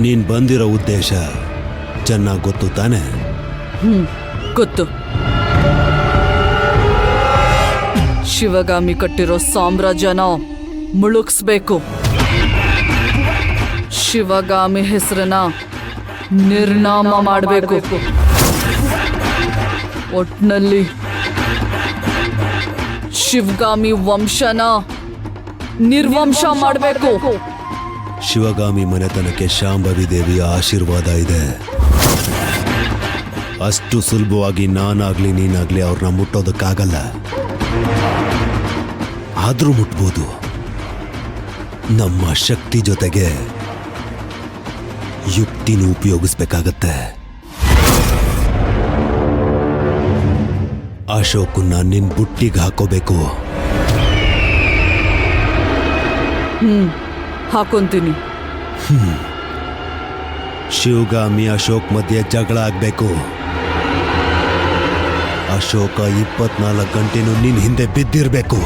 ನೀನ್ ಬಂದಿರೋ ಉದ್ದೇಶ ಚೆನ್ನಾಗಿ ಗೊತ್ತು ತಾನೆ? ಗೊತ್ತು. ಶಿವಗಾಮಿ ಕಟ್ಟಿರೋ ಸಾಮ್ರಾಜ್ಯನ ಮುಳುಗಿಸ್ಬೇಕು. ಶಿವಗಾಮಿ ಹೆಸರನ್ನ ನಿರ್ನಾಮ ಮಾಡಬೇಕು. ಒಟ್ನಲ್ಲಿ ಶಿವಗಾಮಿ ವಂಶನ ನಿರ್ವಂಶ ಮಾಡಬೇಕು. ಶಿವಗಾಮಿ ಮನೆತನಕ್ಕೆ ಶಾಂಭವಿ ದೇವಿಯ ಆಶೀರ್ವಾದ ಇದೆ. ಅಷ್ಟು ಸುಲಭವಾಗಿ ನಾನಾಗ್ಲಿ ನೀನಾಗ್ಲಿ ಅವ್ರನ್ನ ಮುಟ್ಟೋದಕ್ಕಾಗಲ್ಲ. ಆದ್ರೂ ಮುಟ್ಬೋದು. ನಮ್ಮ ಶಕ್ತಿ ಜೊತೆಗೆ ಯುಕ್ತಿನೂ ಉಪಯೋಗಿಸ್ಬೇಕಾಗತ್ತೆ. ಅಶೋಕನ್ನ ನಿನ್ ಬುಟ್ಟಿಗೆ ಹಾಕೋಬೇಕು. ಹಾಕೊಂತೀನಿ. ಶಿವಗಾಮಿ ಅಶೋಕ್ ಮಧ್ಯೆ ಜಗಳ ಆಗ್ಬೇಕು. ಅಶೋಕ 24 ಗಂಟೆನೂ ನಿನ್ ಹಿಂದೆ ಬಿದ್ದಿರ್ಬೇಕು.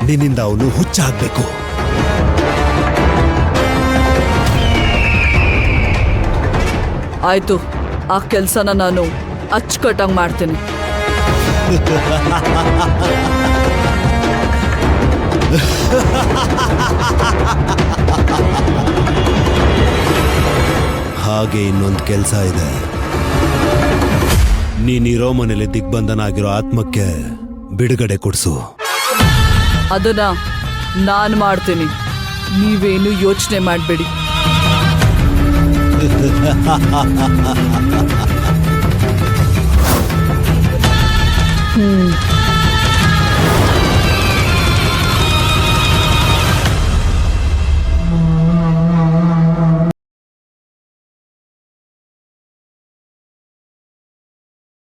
ನಿನ್ನಿಂದ ಅವನು ಹುಚ್ಚಾಗ್ಬೇಕು. ಆಯ್ತು, ಆ ಕೆಲ್ಸನ ನಾನು ಅಚ್ಚುಕಟ್ಟಾಗಿ ಮಾಡ್ತೀನಿ. ಹಾಗೆ ಇನ್ನೊಂದು ಕೆಲಸ ಇದೆ. ನೀನಿರೋ ಮನೇಲಿ ದಿಗ್ಬಂಧನ ಆಗಿರೋ ಆತ್ಮಕ್ಕೆ ಬಿಡುಗಡೆ ಕೊಡ್ಸು. ಅದನ್ನ ನಾನು ಮಾಡ್ತೀನಿ. ನೀವೇನು ಯೋಚನೆ ಮಾಡಬೇಡಿ.